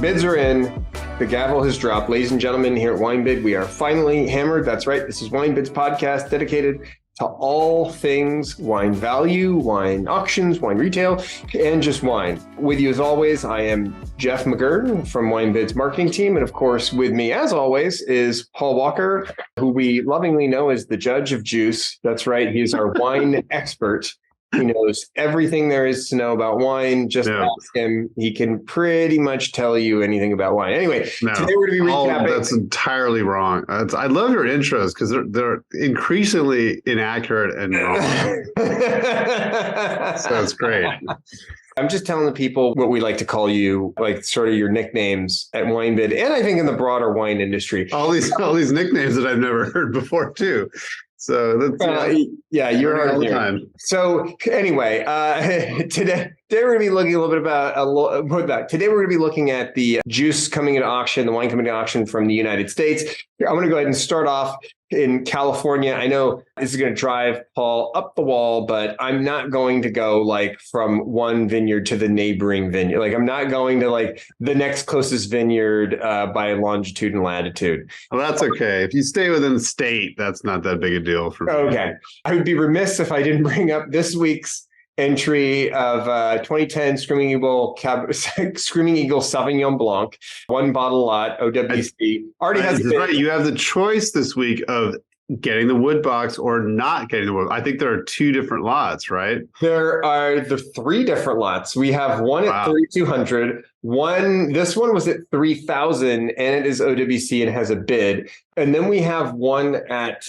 Bids are in. The gavel has dropped. Ladies and gentlemen, here at WineBid, we are finally hammered. That's right. This is WineBid's podcast dedicated to all things wine value, wine auctions, wine retail, and just wine. With you as always, I am Jeff McGurn from WineBid's marketing team. And of course, with me as always is Paul Walker, who we lovingly know as the judge of juice. That's right. He's our wine expert. He knows everything there is to know about wine. Just ask him. He can pretty much tell you anything about wine. Anyway, today we're going to be recapping. That's entirely wrong. I love your intros because they're increasingly inaccurate and wrong. So that's great. I'm just telling the people what we like to call you, like sort of your nicknames at WineBid, and I think in the broader wine industry. All these nicknames that I've never heard before too. So that's you're all the time. So anyway, today we're going to be looking a little bit today we're going to be looking at the juice coming into auction, the wine coming into auction from the United States. I'm going to go ahead and start off in California. I know this is going to drive Paul up the wall, but I'm not going to go like from one vineyard to the neighboring vineyard. Like I'm not going to like the next closest vineyard by longitude and latitude. Well, that's okay. If you stay within the state, that's not that big a deal for me. Okay. I would be remiss if I didn't bring up this week's entry of 2010 Screaming Eagle Sauvignon Blanc, one bottle lot, OWC. Already has right. You have the choice this week of getting the wood box or not getting the wood. I think there are two different lots, right? There are the three different lots. We have one at 3,200. This one was at 3,000 and it is OWC and has a bid. And then we have one at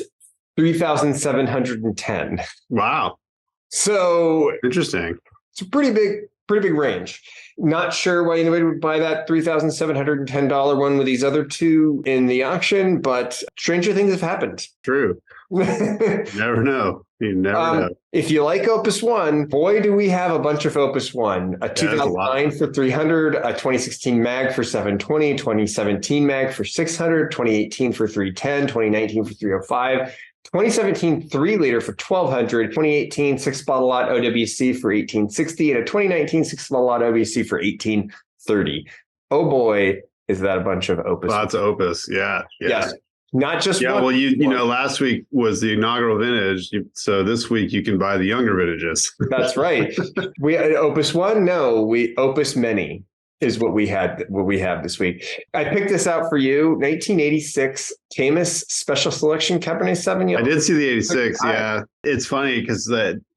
3,710. Wow. So interesting. It's a pretty big range. Not sure why anybody would buy that $3,710 one with these other two in the auction, but stranger things have happened. True. Never know. You never know. If you like Opus One, boy, do we have a bunch of Opus One. A 2009 for 300, a 2016 mag for 720, 2017 mag for 600, 2018 for 310, 2019 for 305. 2017 3-liter for 1,200, 2018 6-bottle lot OWC for 1,860, and a 2019 6-bottle lot OWC for 1,830. Oh boy, is that a bunch of Opus. Lots of Opus, yeah. Yes, not just one. Well, you know, last week was the inaugural vintage, so this week you can buy the younger vintages. That's right. We Opus One, no, we Opus Many is what we have this week. I picked this out for you, 1986 Camus Special Selection Cabernet Sauvignon. I did see the 86, yeah. It's funny because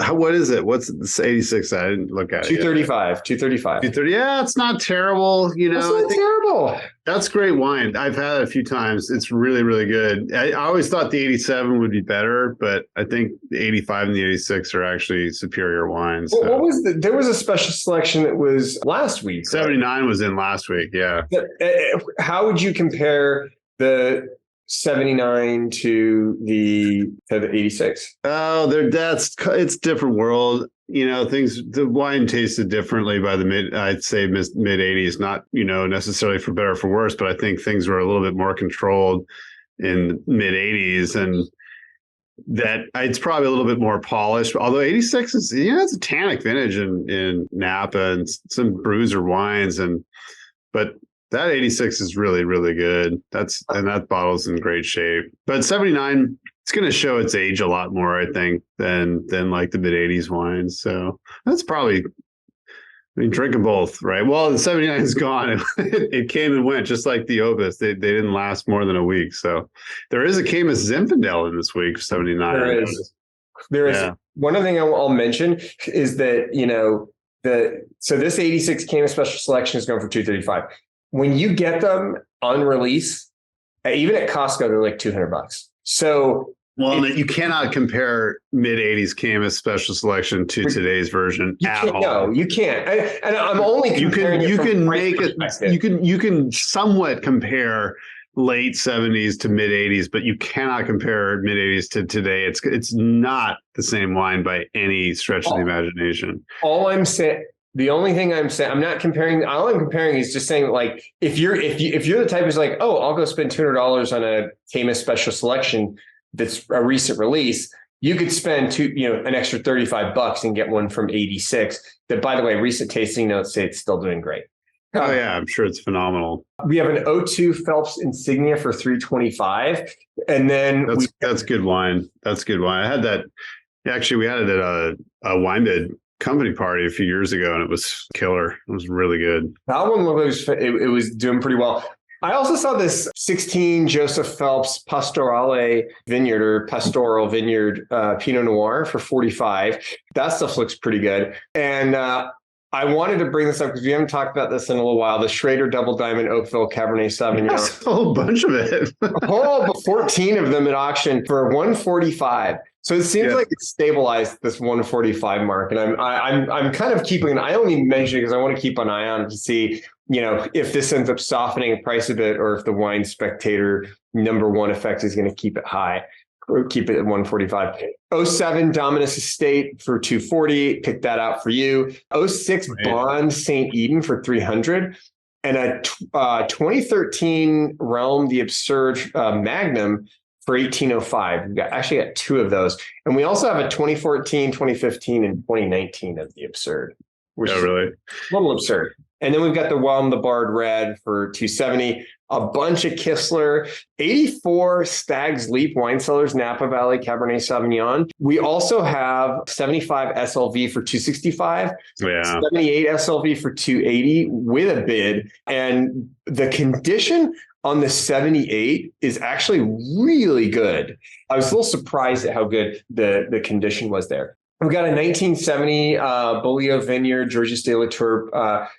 what is it? What's this 86? I didn't look at it. 235. 230. Yeah, it's not terrible. You know, it's not terrible. That's great wine. I've had it a few times. It's really, really good. I always thought the 87 would be better, but I think the 85 and the 86 are actually superior wines. Well, what was there was a special selection that was last week. 79 was in last week, yeah. How would you compare the 79 to the 86? Oh, it's different world. You know, the wine tasted differently by the mid 80s, not, you know, necessarily for better or for worse, but I think things were a little bit more controlled in the mid 80s, and that it's probably a little bit more polished. Although 86 is, you know, it's a tannic vintage in Napa and some bruiser wines, but that 86 is really, really good. That bottle's in great shape. But 79, it's going to show its age a lot more, I think, than like the mid 80s wines. So that's probably, drink them both, right? Well, the 79 is gone. It came and went just like the Opus. They didn't last more than a week. So there is a Camus Zinfandel in this week, 79. There is. One other thing I'll mention is that, you know, so this 86 Camus Special Selection is going for $235. When you get them on release, even at Costco, they're like $200. So, well, you cannot compare mid 80s Camus Special Selection to today's version at all. No, you can't. And I'm only comparing you can somewhat compare late 70s to mid 80s, but you cannot compare mid 80s to today. It's not the same wine by any stretch of the imagination. All I'm saying. The only thing I'm saying, I'm not comparing. All I'm comparing is just saying, like, if you're the type who's like, oh, I'll go spend $200 on a Camus Special Selection that's a recent release, you could spend an extra $35 and get one from 86. That, by the way, recent tasting notes say it's still doing great. Oh yeah, I'm sure it's phenomenal. We have an O2 Phelps Insignia for 325, and then That's good wine. That's good wine. I had that. Actually, we had it at a WineBid company party a few years ago, and it was killer. It was really good. that one looked like it was doing pretty well. I also saw this 16 Joseph Phelps Pastorale Vineyard or Pastoral Vineyard Pinot Noir for 45. That stuff looks pretty good. And I wanted to bring this up because we haven't talked about this in a little while. The Schrader Double Diamond Oakville Cabernet Sauvignon. That's a whole bunch of it. A whole 14 of them at auction for 145. So it seems like it's stabilized this 145 mark, and I'm kind of keeping. I only mention it because I want to keep an eye on it to see, if this ends up softening the price a bit, or if the Wine Spectator #1 effect is going to keep it high, or keep it at 145. 07 Dominus Estate for 240. Pick that out for you. 06 Bond St. Eden for 300, and a 2013 Realm the Absurd Magnum for 1805. We've actually got two of those. And we also have a 2014, 2015, and 2019 of the Absurd. Which is really a little absurd. And then we've got the Whelm the Bard Red for 270, a bunch of Kistler, 84 Stag's Leap Wine Cellars Napa Valley Cabernet Sauvignon. We also have 75 SLV for 265, 78 SLV for 280 with a bid. And the condition on the 78 is actually really good. I was a little surprised at how good the condition was there. We've got a 1970 Beaulieu Vineyard Georges de la Tour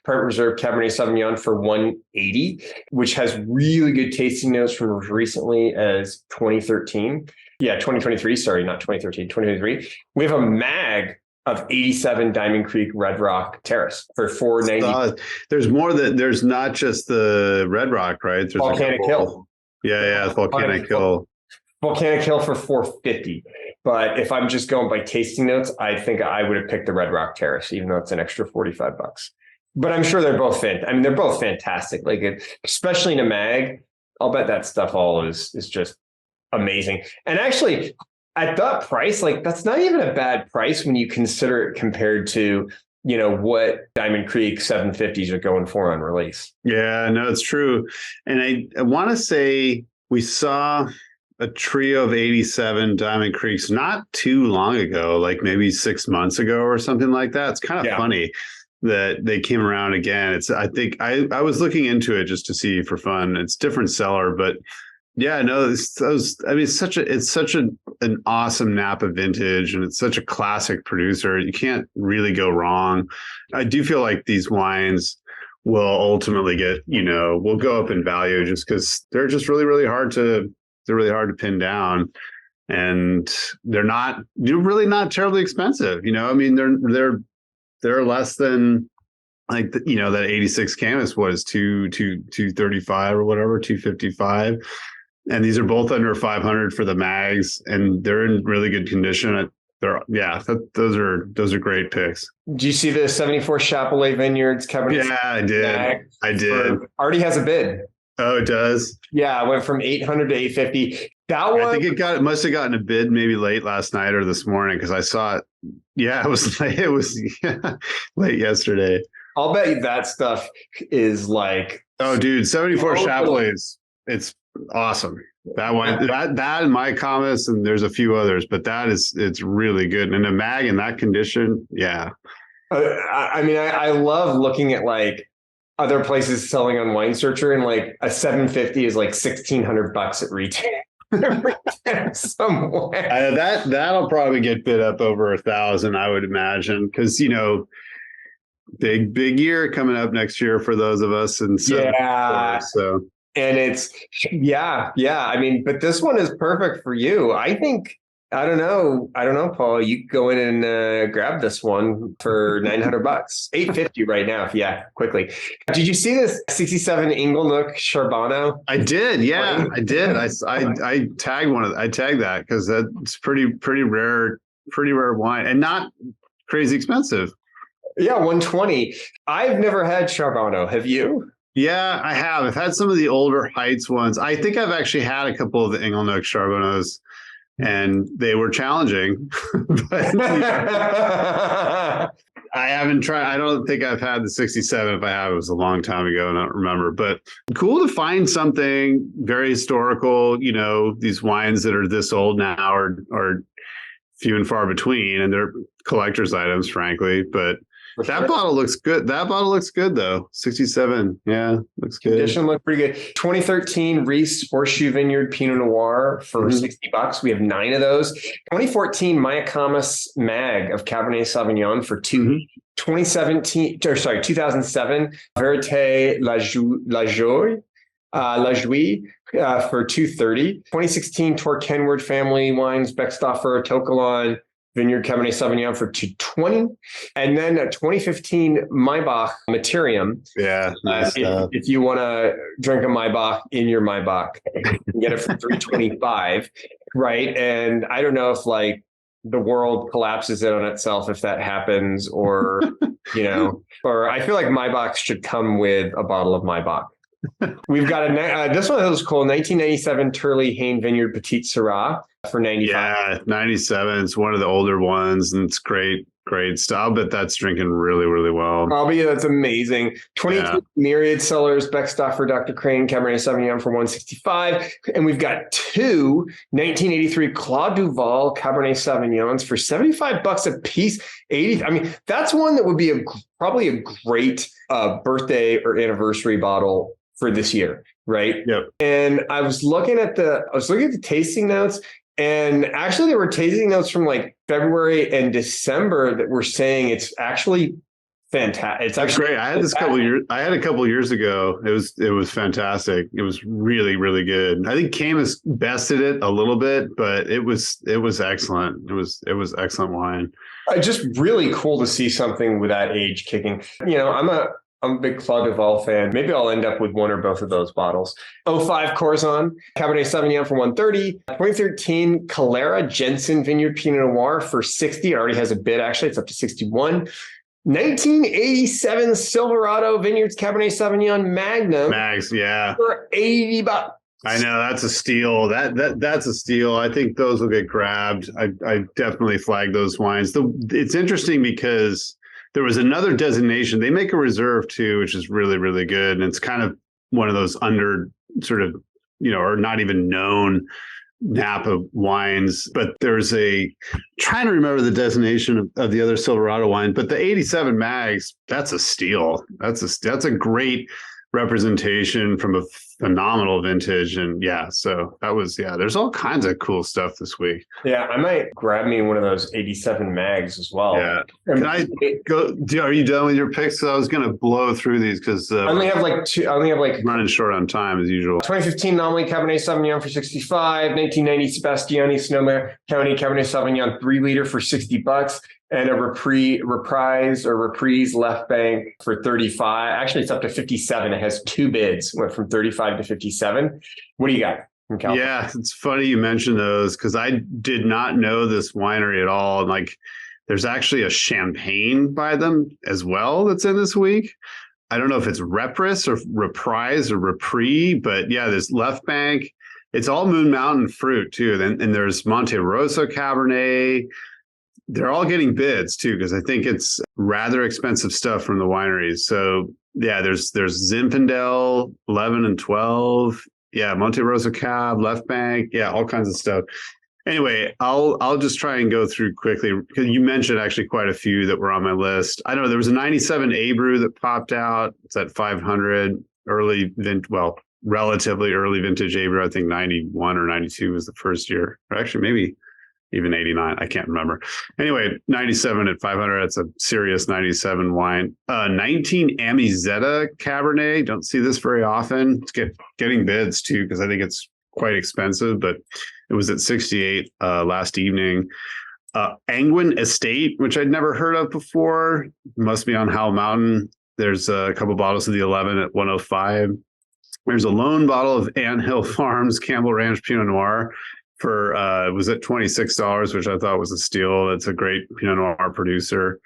Private Reserve Cabernet Sauvignon for 180, which has really good tasting notes from as recently as 2013. Yeah, 2023. Sorry, not 2013, 2023. We have a mag of 87 Diamond Creek Red Rock Terrace for 490. There's more that there's not just the Red Rock, right? There's Volcanic Hill. Yeah, Volcanic Hill. Volcanic Hill for 450. But if I'm just going by tasting notes, I think I would have picked the Red Rock Terrace, even though it's an extra $45. But I'm sure they're both they're both fantastic. Especially in a mag, I'll bet that stuff all is just amazing. And actually, at that price, that's not even a bad price when you consider it compared to, what Diamond Creek 750s are going for on release. Yeah, no, it's true. And I want to say we saw a trio of 87 Diamond Creeks not too long ago, like maybe 6 months ago or something like that. It's kind of funny that they came around again. I think I was looking into it just to see for fun. It's different cellar, but yeah, no, it's such an awesome Napa vintage, and it's such a classic producer. You can't really go wrong. I do feel like these wines will ultimately will go up in value just because they're just really hard to pin down, and they're really not terribly expensive. They're less than that 86 Camus was 235 or whatever, 255. And these are both under 500 for the mags, and they're in really good condition. Those are great picks. Do you see the 74 Chapelet Vineyards Cabernet? Yeah, I did. I did. Already has a bid. Oh, it does? Yeah, it went from 800 to 850. That one, I think it must have gotten a bid maybe late last night or this morning, because I saw it. Yeah, it was late. It was late yesterday. I'll bet you that stuff is oh, dude, 74 Chapelets. It's awesome. That one, that and my comments, and there's a few others, but it's really good. And a mag in that condition, yeah. I love looking at other places selling on Wine Searcher, and a 750 is $1,600 at retail. Somewhere. That'll probably get bid up over 1,000, I would imagine, because big year coming up next year for those of us, and so. And it's but this one is perfect for you. I think. I don't know, Paul. You go in and grab this one for $900, $850 right now. Quickly. Did you see this 67 Inglenook Charbonneau? I did. Yeah, I did. I tagged I tagged that because that's pretty rare wine, and not crazy expensive. Yeah, 120. I've never had Charbonneau. Have you? Yeah, I have. I've had some of the older Heights ones. I think I've actually had a couple of the Inglenook Charbonneaus, and they were challenging. But, I I haven't tried. I don't think I've had the 67. If I have, it was a long time ago, and I don't remember. But cool to find something very historical. These wines that are this old now are few and far between, and they're collector's items, frankly. But that bottle looks good. That bottle looks good, though. 67. Yeah, looks good. Condition looked pretty good. 2013 Reese Horseshoe Vineyard Pinot Noir for $60. We have 9 of those. 2014 Mayacamas Mag of Cabernet Sauvignon for $2. 2007 Verite La Joie for $230. 2016 Torkenward Family Wines Beckstoffer Tokalon Vineyard Cabernet Sauvignon for $220. And then 2015 Maybach Materium. Yeah. Nice if you want to drink a Maybach in your Maybach, you can get it for $325. Right. And I don't know if the world collapses in on itself if that happens, or, or I feel like Maybach should come with a bottle of Maybach. We've got this one that was cool. 1997 Turley Hain Vineyard Petite Syrah for $95. Yeah, 97. It's one of the older ones, and it's great stuff. But that's drinking really, really well. That's amazing. 22 Myriad Cellars Beckstoffer Dr. Crane Cabernet Sauvignon for $165, and we've got 2 1983 Claude Duval Cabernet Sauvignons for $75 a piece. 80. I mean, that's one that would be probably a great birthday or anniversary bottle for this year, right? Yep. And I was looking at the tasting notes, and actually there were tasting notes from February and December that were saying it's actually fantastic. It's actually great. I had a couple of years ago. It was fantastic. It was really, really good. I think Camus bested it a little bit, but it was excellent. It was excellent wine. Just really cool to see something with that age kicking. I'm a big Claude Duval fan. Maybe I'll end up with one or both of those bottles. 05 Corzon Cabernet Sauvignon for $130. 2013 Calera Jensen Vineyard Pinot Noir for $60. It already has a bid, actually. It's up to $61. 1987 Silverado Vineyards Cabernet Sauvignon Magnum. Mags, yeah. For $80. I know, that's a steal. That's a steal. I think those will get grabbed. I definitely flag those wines. It's interesting because there was another designation. They make a reserve too, which is really, really good. And it's kind of one of those under sort of, or not even known Napa wines. But there's trying to remember the designation of the other Silverado wine, but the 87 Mags, that's a steal. That's a great representation from a phenomenal vintage. And so that was, there's all kinds of cool stuff this week. Yeah, I might grab me one of those 87 Mags as well. Yeah. Can I go? Are you done with your picks? I was going to blow through these because I only have 2. I only have running short on time as usual. 2015 Anomaly Cabernet Sauvignon for $65. 1990 Sebastiani Sonoma County Cabernet Sauvignon 3-liter for $60. And a reprise left bank for $35. Actually, it's up to $57. It has 2 bids, went from $35 to $57. What do you got from California? Yeah, it's funny you mentioned those because I did not know this winery at all. And there's actually a champagne by them as well that's in this week. I don't know if it's Repris or Reprise or Repris, but this left bank. It's all Moon Mountain fruit too. And there's Monte Rosso Cabernet. They're all getting bids too, because I think it's rather expensive stuff from the wineries. So there's Zinfandel 11 and 12. Yeah, Monte Rosa Cab, Left Bank. Yeah, all kinds of stuff. Anyway, I'll just try and go through quickly because you mentioned actually quite a few that were on my list. I don't know. There was a 97 Abreu that popped out. It's at 500 relatively early vintage Abreu. I think 91 or 92 was the first year. Or actually, maybe even 89. I can't remember. Anyway, 97 at 500. That's a serious 97 wine. 19 Amizetta Cabernet. Don't see this very often. It's getting bids too, because I think it's quite expensive, but it was at 68 last evening. Angwin Estate, which I'd never heard of before. Must be on Howell Mountain. There's a couple bottles of the 11 at 105. There's a lone bottle of Anthill Farms Campbell Ranch Pinot Noir for it was at $26, which I thought was a steal. That's a great Pinot Noir producer.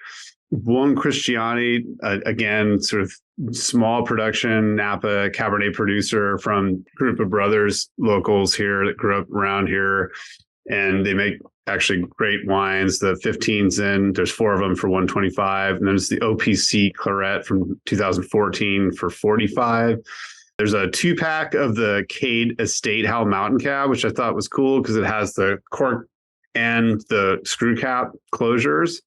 Buon Cristiani, again, sort of small production Napa Cabernet producer from group of brothers, locals here that grew up around here. and they make actually great wines. The 15's in, there's 4 of them for 125. And there's the OPC Claret from 2014 for 45. There's a 2-pack of the Cade Estate Howell Mountain Cab, which I thought was cool because it has the cork and the screw cap closures.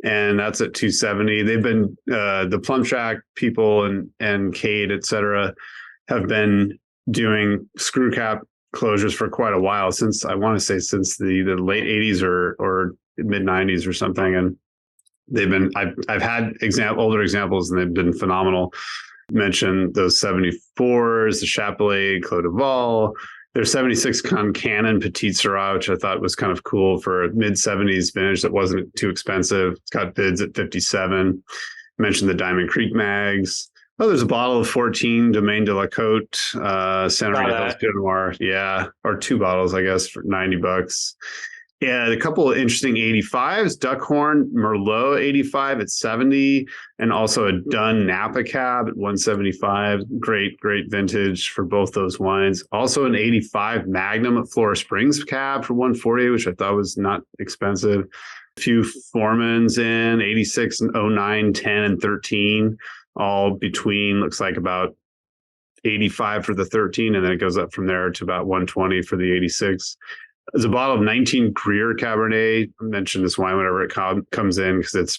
And that's at 270. They've been, the Plum Shack people and Cade, et cetera, have been doing screw cap closures for quite a while, since I want to say since the late 80s or mid 90s or something. And they've been, I've had older examples, and they've been phenomenal. Mentioned those 74s, the Chapelet, Clos de Vol. There's 76 Concanon Petite Syrah, which I thought was kind of cool for a mid 70s vintage that wasn't too expensive. It's got bids at 57. Mentioned the Diamond Creek Mags. Oh, there's a bottle of 14 Domaine de la Côte, Santa Maria Hills Pinot Noir. Yeah. Or 2 bottles, I guess, for $90. Yeah, a couple of interesting 85s, Duckhorn Merlot 85 at 70, and also a Dunn Napa Cab at 175. Great vintage for both those wines. Also an 85 Magnum at Flora Springs Cab for 140, which I thought was not expensive. A few Foremans in 86 and 09, 10 and 13, all between, looks like about 85 for the 13, and then it goes up from there to about 120 for the 86. There's a bottle of 19 Greer Cabernet. I mention this wine whenever it comes in because it's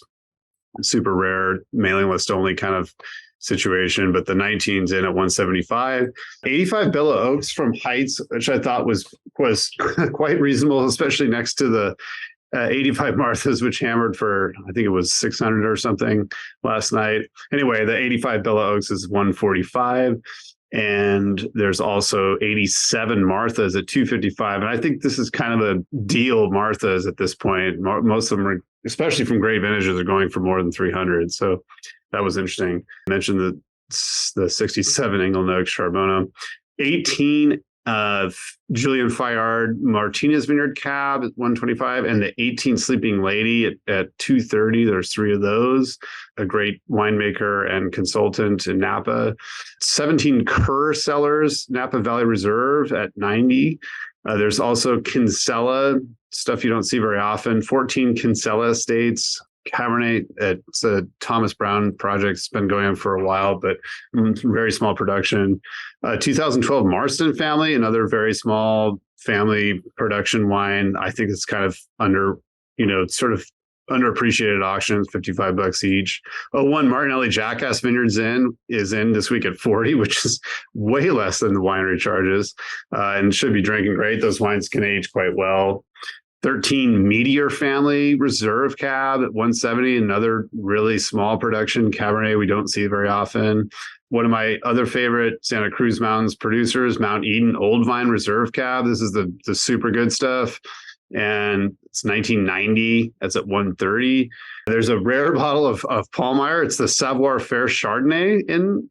super rare, mailing list only kind of situation. But the 19's in at 175. 85 Bella Oaks from Heights, which I thought was quite reasonable, especially next to the 85 Martha's, which hammered for, I think it was 600 or something last night. Anyway, the 85 Bella Oaks is 145. And there's also 87 Marthas at 255. And I think this is kind of a deal Marthas at this point. Most of them are, especially from great vintages, are going for more than 300. So that was interesting. I mentioned the 67 Inglenook Charbonneau. 18 Julian Fayard Martinez Vineyard Cab at 125, and the 18 Sleeping Lady at 230. There's 3 of those. A great winemaker and consultant in Napa. 17 Kerr Cellars Napa Valley Reserve at 90. There's also Kinsella, stuff you don't see very often. 14 Kinsella Estates Cabernet. It's a Thomas Brown project. It's been going on for a while, but very small production. 2012 Marston Family, another very small family production wine. I think it's kind of sort of underappreciated auctions, $55 each. One Martinelli Jackass Vineyards is in this week at 40, which is way less than the winery charges, and should be drinking great. Those wines can age quite well. 13 Meteor Family Reserve Cab at 170, another really small production Cabernet we don't see very often. One of my other favorite Santa Cruz Mountains producers, Mount Eden Old Vine Reserve Cab. This is the super good stuff. And it's 1990. That's at 130. There's a rare bottle of Paulmeyer. It's the Savoir Faire Chardonnay in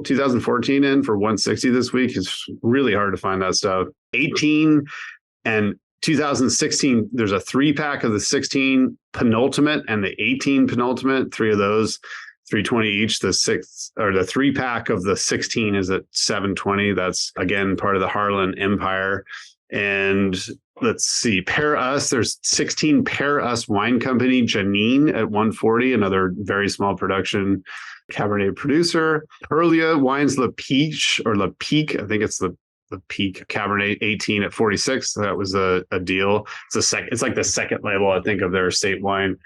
2014 in for 160 this week. It's really hard to find that stuff. 18 and 2016, there's a 3-pack of the 16 penultimate and the 18 penultimate, 3 of those, 320 each. The 3-pack of the 16 is at 720. That's again part of the Harlan Empire. And let's see, Pair Us, there's 16 Pair Us Wine Company, Janine at 140, another very small production Cabernet producer. Perlia Wines La Peach or La Peak, I think it's the Peak Cabernet 18 at 46. That was a deal. It's like the second label, I think, of their estate wine.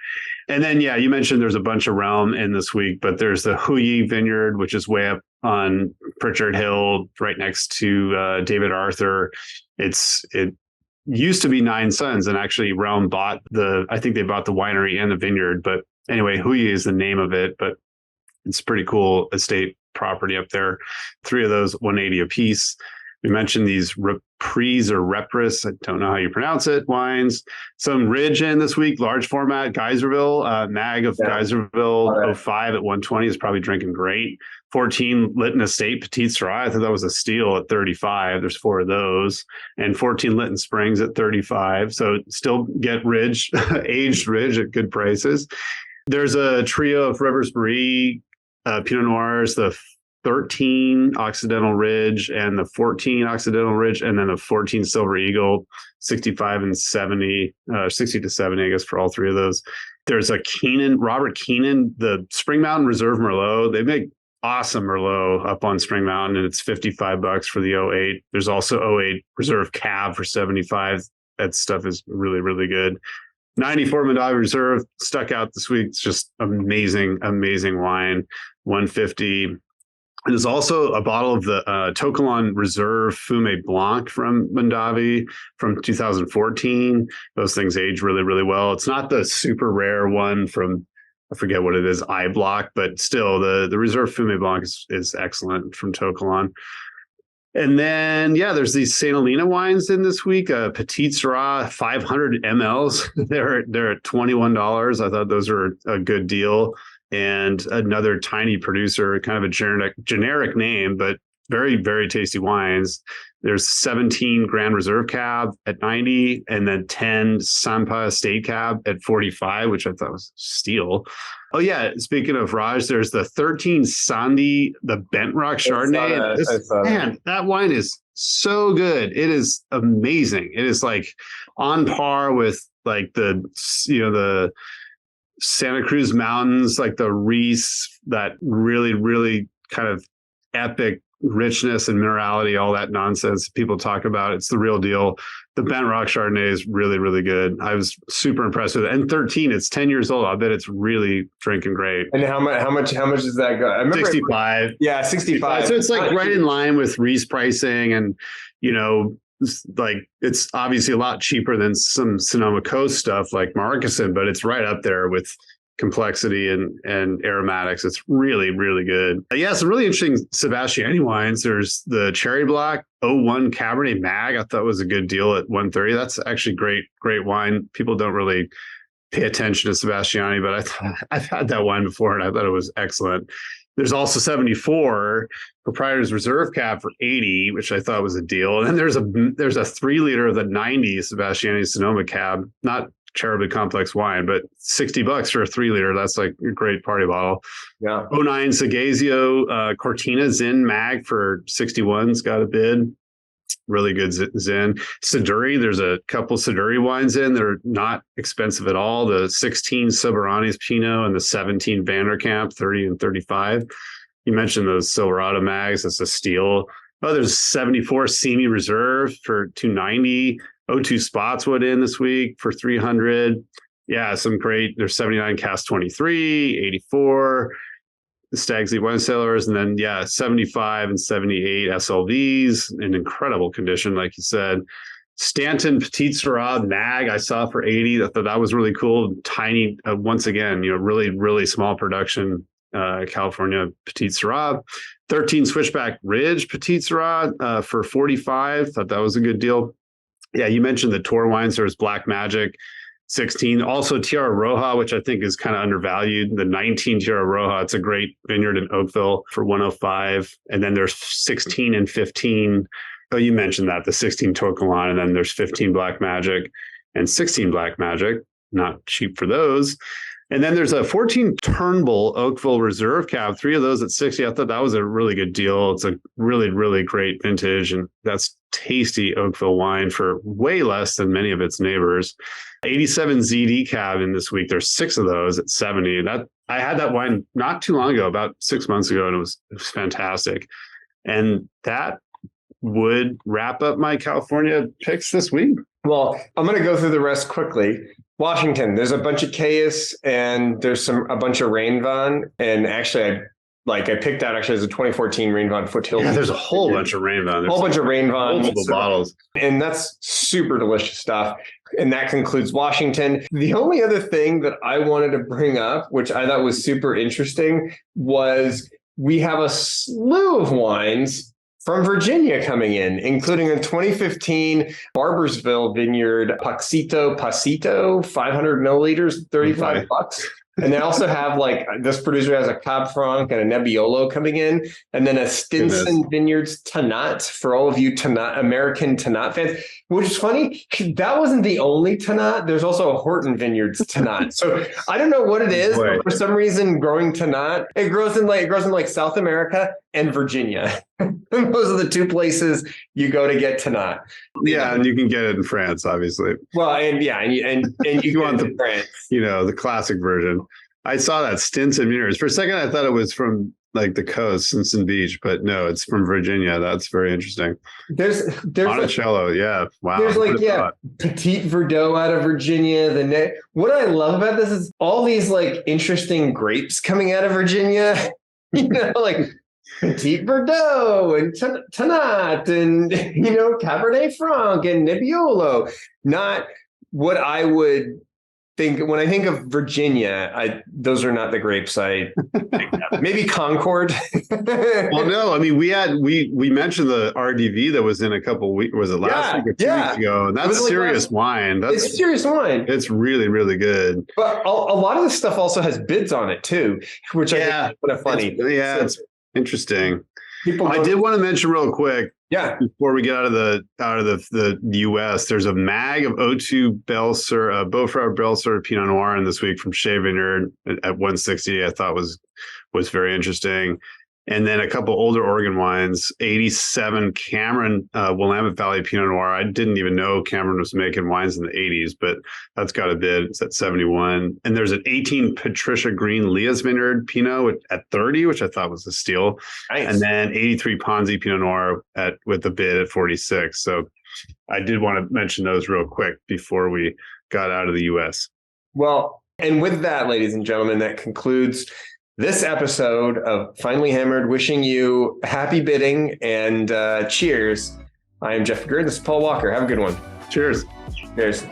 And then, yeah, you mentioned there's a bunch of Realm in this week, but there's the Huyi Vineyard, which is way up on Pritchard Hill, right next to David Arthur. It used to be Nine Sons, and actually Realm I think they bought the winery and the vineyard. But anyway, Huyi is the name of it, but it's pretty cool estate property up there. 3 of those, 180 a piece. We mentioned these Reprise or Repris, I don't know how you pronounce it, wines. Some Ridge in this week, large format, Geyserville, Mag of Geyserville, 05 at 120 is probably drinking great. 14 Lytton Estate Petite Syrah, I thought that was a steal at 35. There's 4 of those. And 14 Lytton Springs at 35. So still get Ridge, aged Ridge at good prices. There's a trio of Rivers Marie Pinot Noirs, the 13 Occidental Ridge and the 14 Occidental Ridge, and then the 14 Silver Eagle, 65 and 70, 60 to 70, I guess, for all three of those. There's a Robert Keenan, the Spring Mountain Reserve Merlot. They make awesome Merlot up on Spring Mountain, and it's $55 for the 08. There's also 08 Reserve Cab for 75. That stuff is really, really good. 94 Mondavi Reserve stuck out this week. It's just amazing, amazing wine. 150. There's also a bottle of the Tocolon Reserve Fumé Blanc from Mondavi from 2014. Those things age really, really well. It's not the super rare one from, I forget what it is, iBlock, but still the Reserve Fumé Blanc is excellent from Tocolon. And then, there's these St. Helena wines in this week. Petite Syrah, 500 mLs. They're at $21. I thought those were a good deal. And another tiny producer, kind of a generic name, but very, very tasty wines. There's 17 Grand Reserve Cab at 90, and then 10 Sampa Estate Cab at 45, which I thought was steal. Oh yeah, speaking of Raj, there's the 13 Sandy, the Bent Rock Chardonnay. That wine is so good. It is amazing. It is like on par with like the Santa Cruz Mountains, like the Reese, that really, really kind of epic richness and minerality, all that nonsense people talk about. It's the real deal. The Bent Rock Chardonnay is really, really good. I was super impressed with it. And 13, it's 10 years old. I bet it's really drinking great. And how much does that go? I remember 65. 65. So it's like right in line with Reese pricing, and like it's obviously a lot cheaper than some Sonoma Coast stuff like Marcusson, but it's right up there with complexity and aromatics. It's really, really good. Some really interesting Sebastiani wines. There's the Cherry Black 01 Cabernet Mag. I thought was a good deal at 130. That's actually great wine. People don't really pay attention to Sebastiani, but I've had that wine before and I thought it was excellent. There's also 74 Proprietor's Reserve Cab for 80, which I thought was a deal. And then there's a 3 liter of the 90 Sebastiani Sonoma Cab, not terribly complex wine, but $60 for a 3 liter. That's like a great party bottle. Yeah. 09 Sagazio Cortina Zin Mag for 61's got a bid. Really good Zin. Siduri, there's a couple Siduri wines in. They're not expensive at all. The 16 Soberani's Pinot and the 17 Vanderkamp, 30 and 35. You mentioned those Silverado Mags. That's a steal. Oh, there's 74 Simi Reserve for 290. 02 Spotswood in this week for 300. Yeah, some great. There's 79 Cask 23, 84, the Stag's Leap Wine Cellars, and then 75 and 78 SLVs in incredible condition, like you said. Stanton Petite Syrah Mag I saw for 80. I thought that was really cool. Tiny, once again, really, really small production. California Petite Syrah. 13 Switchback Ridge Petite Syrah for 45. Thought that was a good deal. Yeah, you mentioned the Tour wines. There's Black Magic, 16. Also Tierra Roja, which I think is kind of undervalued. The 19 Tierra Roja, it's a great vineyard in Oakville for 105. And then there's 16 and 15. Oh, you mentioned that, the 16 Tocolon, and then there's 15 Black Magic and 16 Black Magic. Not cheap for those. And then there's a 14 Turnbull Oakville Reserve Cab, 3 of those at 60. I thought that was a really good deal. It's a really, really great vintage, and that's tasty Oakville wine for way less than many of its neighbors. 87 ZD Cab in this week. There's 6 of those at 70. That I had that wine not too long ago, about 6 months ago, and it was fantastic. And that would wrap up my California picks this week. Well, I'm going to go through the rest quickly. Washington, there's a bunch of Cayus and there's a bunch of Rainvon. And actually, I picked out as a 2014 Rainvon Foothills. Yeah, there's a whole bunch of Rainvon. A whole bunch of Rainvon. Multiple bottles. And that's super delicious stuff. And that concludes Washington. The only other thing that I wanted to bring up, which I thought was super interesting, was we have a slew of wines from Virginia coming in, including a 2015 Barbersville Vineyard Pasito, 500 milliliters, $35. And they also have like this producer has a Cab Franc and a Nebbiolo coming in, and then a Stinson Vineyards Tannat for all of you American Tannat fans, which is funny. That wasn't the only Tannat. There's also a Horton Vineyards Tannat. So I don't know what it is, but for some reason, growing Tannat, it grows in like South America and Virginia. Those are the two places you go to get Tannat. Yeah, and you can get it in France, obviously. Well, and you want the France, the classic version. I saw that Stinson Vineyards. For a second, I thought it was from like the coast, Stinson Beach, but no, it's from Virginia. That's very interesting. There's Monticello, yeah. Wow. There's Petit Verdot out of Virginia. What I love about this is all these like interesting grapes coming out of Virginia. Like Petit Verdot and Tannat and Cabernet Franc and Nebbiolo. Not what I would think when I think of Virginia. Those are not the grapes I think of. Maybe Concord. Well, no, I mean we mentioned the RDV that was in a couple weeks. Was it last week or 2 weeks ago? And that's serious wine. It's serious wine. It's really, really good. But a lot of the stuff also has bids on it too, which I think is kind of funny. It's interesting. I did want to mention real quick. Yeah. Before we get out of the US, there's a mag of O2 Beaufort Belle-Sœur Pinot Noir in this week from Shea Vineyard at 160. I thought was very interesting. And then a couple older Oregon wines, 87 Cameron Willamette Valley Pinot Noir. I didn't even know Cameron was making wines in the 80s, but that's got a bid. It's at 71. And there's an 18 Patricia Green Leah's Vineyard Pinot at 30, which I thought was a steal. Nice. And then 83 Ponzi Pinot Noir with a bid at 46. So I did want to mention those real quick before we got out of the US. Well, and with that, ladies and gentlemen, that concludes this episode of Finally Hammered. Wishing you happy bidding and cheers. I am Jeff Gerd. This is Paul Walker. Have a good one. Cheers. Cheers.